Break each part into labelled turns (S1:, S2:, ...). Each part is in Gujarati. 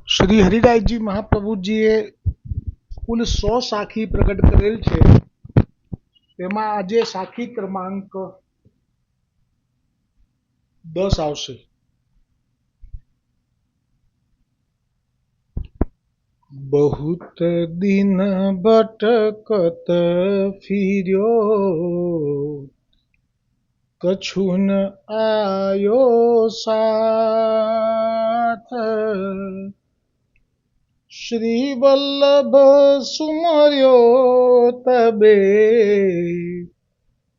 S1: શ્રી હરિરાયજી મહાપ્રભુજીએ કુલ 100 સાખી પ્રગટ કરેલ છે. તેમાં આજે સાખી ક્રમાંક 10 આવશે. बहुत दिन भटकत फिर्यो, कछु न आयो साथ. श्री वल्लभ सुमर्यो तबे,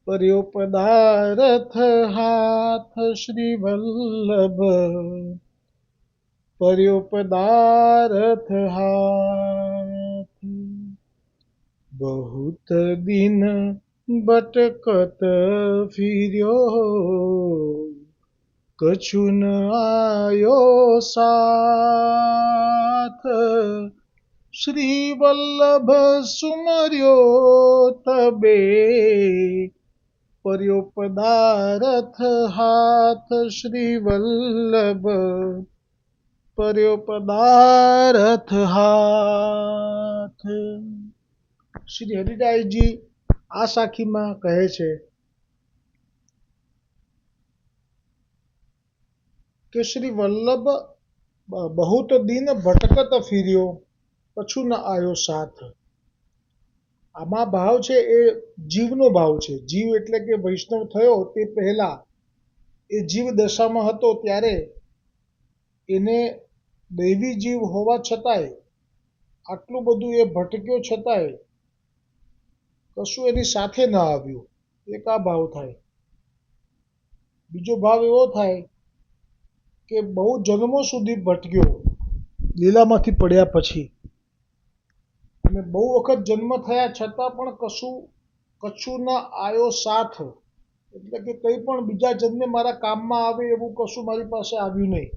S1: पर्यो पदारथ हाथ. श्री वल्लभ पर्यो पदारथ हाथ. बहुत दिन भटकत फिर्यो, कछु न आयो साथ. श्री वल्लभ सुमर्यो तबे, पर्यो पदारथ हाथ. श्री वल्लभ पर्यो पदारथ हाथ. શ્રી હરિરાયજી આ સાખીમાં કહે છે કે શ્રી વલ્લભ બહુત દિન ભટકત ફિર્યો, કછું ન આયો સાથ. આમાં ભાવ છે એ જીવનો ભાવ છે. જીવ એટલે કે વૈષ્ણવ થયો તે પહેલા એ જીવ દશામાં હતો ત્યારે એને દૈવી જીવ હોવા છતાંય આટલું બધું એ ભટક્યો છતાંય કશું એની સાથે ન આવ્યું. એક આ ભાવ થાય. બીજો ભાવ એવો થાય કે બહુ જન્મો સુધી ભટક્યો લીલામાંથી પડ્યા પછી, અને બહુ વખત જન્મ થયા છતાં પણ કશું ન આયો સાથ, એટલે કે કંઈ પણ બીજા જન્મે મારા કામમાં આવે એવું કશું મારી પાસે આવ્યું નહીં.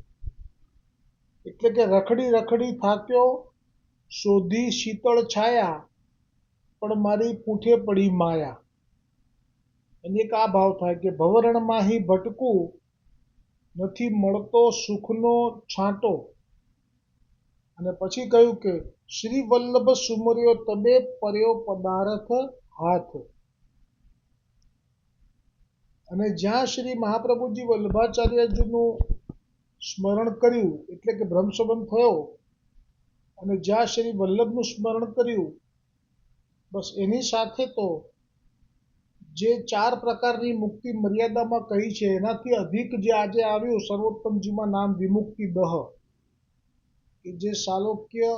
S1: એટલે કે રખડી રખડી થાક્યો, શોધી શીતળ છાયા, પણ મારી પૂંઠે પડી માયા. અને એક આ ભાવ થાય કે ભવરણમાં હી ભટકું, નથી મળતો સુખનો છાંટો. અને પછી કહ્યું કે શ્રી વલ્લભ સુમર્યો તબે, પર્યો પદારથ હાથ. અને જ્યાં શ્રી મહાપ્રભુજી વલ્લભાચાર્યજીનું સ્મરણ કર્યું એટલે કે બ્રહ્મસંબંધ થયો, અને જ્યાં શ્રી વલ્લભનું સ્મરણ કર્યું, બસ એની સાથે તો જે 4 પ્રકારની મુક્તિ મર્યાદામાં કહી છે એનાથી અધિક જે આજે આવ્યું સર્વોત્તમજીમાં નામ વિમુક્તિ દહ, કે જે સાલોક્ય,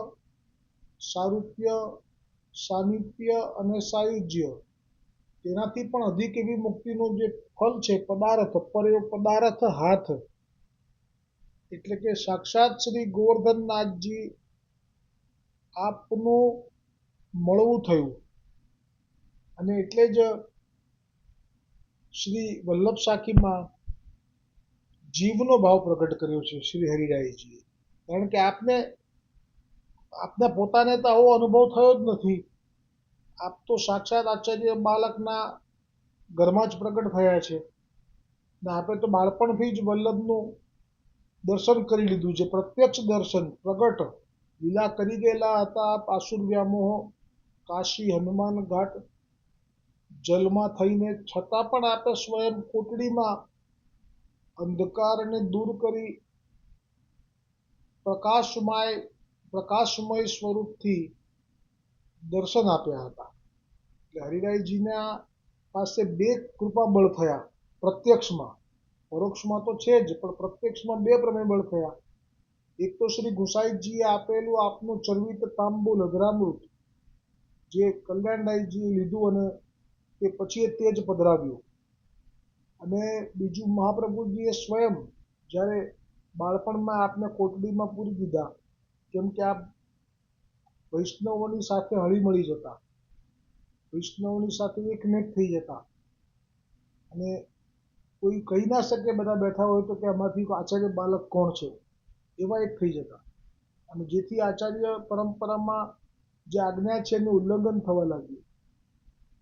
S1: સારૂપ્ય, સામિપ્ય અને સાયુજ્ય, તેનાથી પણ અધિક એવી મુક્તિનું જે ફલ છે પદાર્થ, પર્યો પદાર્થ હાથ. એટલે કે સાક્ષાત શ્રી ગોવર્ધનનાથજી આપનું મળવું થયું. અને એટલે જ શ્રી વલ્લભ સાખીમાં જીવનો ભાવ પ્રગટ કર્યો છે શ્રી હરિરાયજીએ. કારણ કે આપને પોતાને તો આવો અનુભવ થયો જ નથી. આપ તો સાક્ષાત આચાર્ય બાલકના ઘરમાં જ પ્રગટ થયા છે, ને આપણે તો બાળપણથી જ વલ્લભનું દર્શન કરી લીધું છે. પ્રત્યક્ષ દર્શન પ્રગટ લીલા કરી ગયેલા હતા આપ આસુર વ્યામોહ કાશી હનુમાન ઘાટ જલમાં થઈને, છતાં પણ આપે સ્વયં કોટડીમાં અંધકારને દૂર કરી પ્રકાશમય સ્વરૂપથી દર્શન આપ્યા હતા. એટલે હરિરાયજીના પાસે 2 કૃપાબળ થયા પ્રત્યક્ષમાં. પરોક્ષમાં તો છે જ, પણ પ્રત્યક્ષમાં 2 પ્રમેય થયા. એક તો શ્રી ગુસાઈજીએ આપેલું આપનું ચરવિત તાંબુલ અઘરામૃત, જે કલ્યાણરાયજીએ લીધું અને તે પછી તે જ પધરાવ્યું. અને બીજું મહાપ્રભુજીએ સ્વયં જ્યારે બાળપણમાં આપને કોટડીમાં પૂરી દીધા, કેમ કે આપ વૈષ્ણવોની સાથે હળીમળી જતા, વૈષ્ણવોની સાથે એકમેક થઈ જતા, અને કોઈ કહી ના શકે બધા બેઠા હોય તો કે આમાંથી આચાર્ય બાલક કોણ છે, એવા એક થઈ જતા. અને જેથી આચાર્ય પરંપરામાં જે આજ્ઞા છે એનું ઉલ્લંઘન થવા લાગ્યું.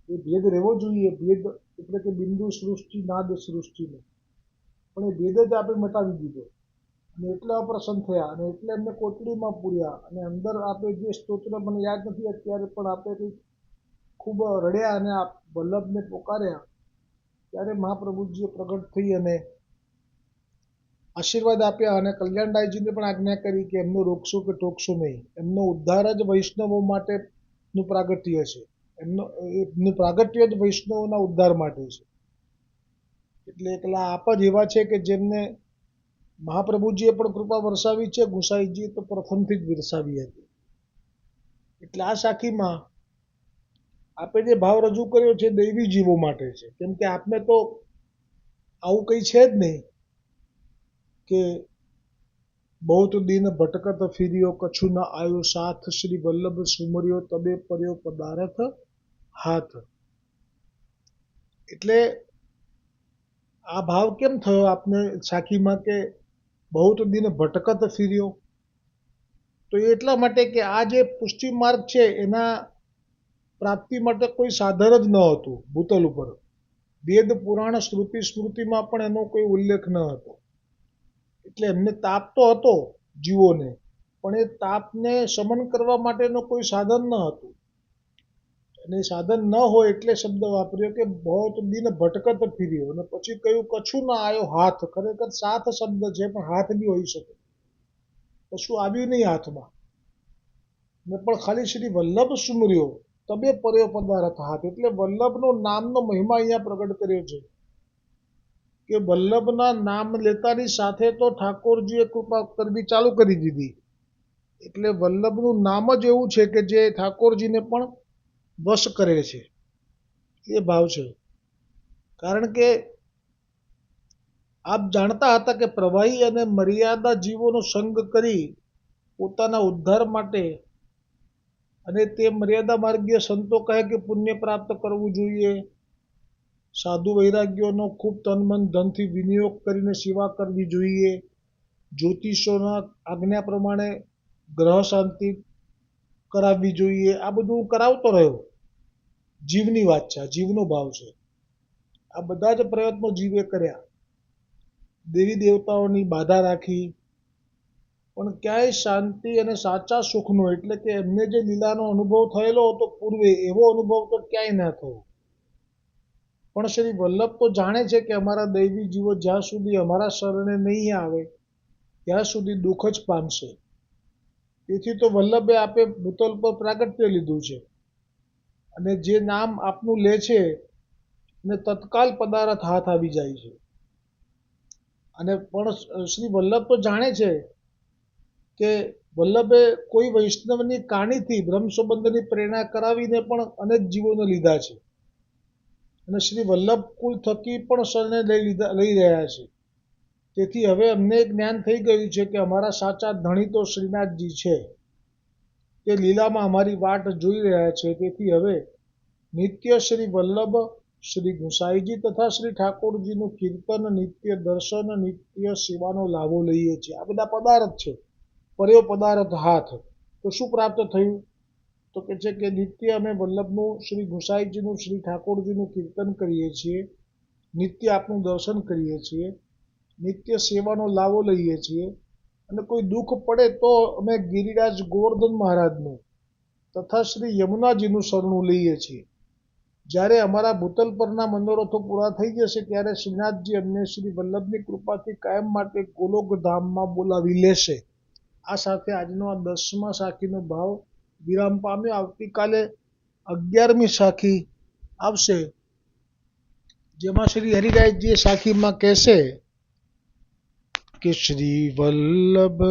S1: એ ભેદ રહેવો જોઈએ. ભેદ એટલે કે બિંદુ સૃષ્ટિ નાદ સૃષ્ટિનો, પણ એ ભેદ જ આપણે મટાવી દીધો. ને એટલે અપ્રસન્ન થયા અને એટલે એમને કોટડીમાં પૂર્યા અને અંદર આપે જે સ્તોત્ર મને યાદ નથી અત્યારે પણ આપણે કંઈક ખૂબ રડ્યા અને વલ્લભને પોકાર્યા ત્યારે મહાપ્રભુજીએ પ્રગટ થઈ અને આશીર્વાદ આપ્યા અને કલ્યાણરાયજીને પણ આજ્ઞા કરી કે એમનો રોકશો કે ટોકશો નહીં. એમનો ઉદ્ધાર જ વૈષ્ણવો માટેનું પ્રાગટ્ય છે. એમનું પ્રાગટ્ય જ વૈષ્ણવોના ઉદ્ધાર માટે છે. એટલે એકલા આપ જ એવા છે કે જેમને મહાપ્રભુજીએ પણ કૃપા વરસાવી છે, ગુસાઈજીએ તો પ્રથમથી જ વરસાવી હતી. એટલે આ સાખીમાં આપે જે ભાવ રજૂ કર્યો છે દૈવી જીવો માટે છે. કેમ કે આપને તો આવું કંઈ છે જ નહીં કે બહુત દિન ભટકત ફિર્યો, કછું ન આયો સાથ, શ્રી વલ્લભ સુમર્યો તબે પર્યો પદારથ હાથ. એટલે આ ભાવ કેમ થયો આપને સાખીમાં કે બહુત દિન ભટકત ફિર્યો? તો એટલા માટે કે આ જે પુષ્ટિ માર્ગ છે એના પ્રાપ્તિ માટે કોઈ સાધન જ ન હતું ભૂતલ ઉપર. વેદ પુરાણ શ્રુતિ સ્મૃતિમાં પણ એનો કોઈ ઉલ્લેખ ન હતો. એટલે એમને તાપ તો હતો જીવોને, પણ એ તાપને શમન કરવા માટેનો કોઈ સાધન ન હતું. અને સાધન ન હોય એટલે શબ્દ વાપર્યો કે બહુત દિન ભટકત ફિર્યો અને પછી કહ્યું કછું ના આયો હાથ. ખરેખર સાથ શબ્દ છે પણ હાથ બી હોઈ શકે. કશું આવ્યું નહીં હાથમાં. ને પણ ખાલી શ્રી વલ્લભ સુમર્યો તબે પર્યો પદારથ હાથ. એટલે વલ્લભનો નામનો મહિમા અહીંયા પ્રગટ કર્યો છે કે વલ્લભના નામ લેતાની સાથે તો ઠાકોરજીએ કૃપા કરવી ચાલુ કરી દીધી. એટલે વલ્લભનું નામ જ એવું છે કે જે ઠાકોરજીને પણ વશ કરે છે. એ ભાવ છે. કારણ કે આપ જાણતા હતા કે પ્રવાહી અને મર્યાદા જીવોનો સંગ કરી પોતાના ઉદ્ધાર માટે અને તે મર્યાદા માર્ગીય સંતો કહે કે પુણ્ય પ્રાપ્ત કરવું જોઈએ, સાધુ વૈરાગ્યોનો ખૂબ તન મન ધનથી વિનિયોગ કરીને સેવા કરવી જોઈએ, જ્યોતિષોના આજ્ઞા પ્રમાણે ગ્રહ શાંતિ કરાવવી જોઈએ. આ બધું હું કરાવતો રહ્યો. જીવની વાત છે, આ જીવનો ભાવ છે. આ બધા જ પ્રયત્નો જીવે કર્યા, દેવી દેવતાઓની બાધા રાખી, પણ ક્યાંય શાંતિ અને સાચા સુખનો એટલે કે એમને જે લીલાનો અનુભવ થયેલો હતો પૂર્વે એવો અનુભવ તો ક્યાંય ના થયો. પણ શ્રી વલ્લભ તો જાણે છે કે અમારા દૈવી જીવો જ્યાં સુધી અમારા શરણે નહીં આવે ત્યાં સુધી દુઃખ જ પામશે. તેથી તો વલ્લભે આપે ભૂતલ પર પ્રાગટ્ય લીધું છે અને જે નામ આપનું લે છે અને તત્કાલ પદાર્થ હાથ આવી જાય છે. અને પણ શ્રી વલ્લભ તો જાણે છે કે વલ્લભે કોઈ વૈષ્ણવની કાણીથી બ્રહ્મ સંબંધની પ્રેરણા કરાવીને પણ અનેક જીવોને લીધા છે અને શ્રી વલ્લભ કુલ થકી પણ શરણે લઈ રહ્યા છે. તેથી હવે અમને જ્ઞાન થઈ ગયું છે કે અમારા સાચા ધણી તો શ્રીનાથજી છે. તે લીલામાં અમારી વાટ જોઈ રહ્યા છે. તેથી હવે નિત્ય શ્રી વલ્લભ, શ્રી ગુસાઈજી તથા શ્રી ઠાકોરજીનું કીર્તન, નિત્ય દર્શન, નિત્ય સેવાનો લાભો લઈએ છીએ. આ બધા પદાર્થ છે. પર્યો પદાર્થ હાથ. તો શું પ્રાપ્ત થયું? તો કે છે કે નિત્ય અમે વલ્લભનું, શ્રી ગુસાઈજીનું, શ્રી ઠાકોરજીનું કીર્તન કરીએ છીએ, નિત્ય આપનું દર્શન કરીએ છીએ, નિત્ય સેવાનો લાવો લઈએ છીએ અને કોઈ દુઃખ પડે તો અમે ગિરિરાજ ગોવર્ધન મહારાજનું તથા શ્રી યમુનાજીનું શરણું લઈએ છીએ. જ્યારે અમારા ભૂતલ પરના મનોરથો પૂરા થઈ જશે ત્યારે શ્રીનાથજી અમને શ્રી વલ્લભની કૃપાથી કાયમ માટે ગોલોક ધામમાં બોલાવી લેશે. આ સાથે આજનો આ 10મા સાખીનો ભાવ વિરામ પામ્યો. આવતીકાલે 11મી સાખી આવશે જેમાં શ્રી હરિરાયજી સાખીમાં કહેશે કે શ્રી વલ્લભ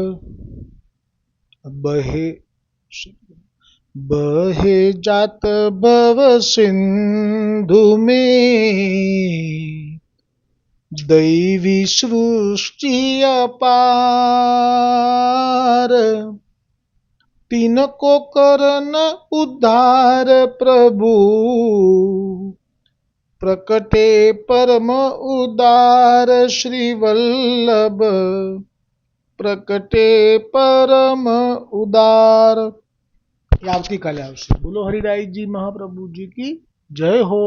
S1: बहे जात भव सिंधु में, दैवी सृष्टि अपार, तिनको करन उद्धार प्रभु, प्रकटे परम उदार श्री वल्लभ, प्रकटे परम उदार. આવતીકાલે આવશે. બોલો હરિરાયજી મહાપ્રભુજી કી જય હો.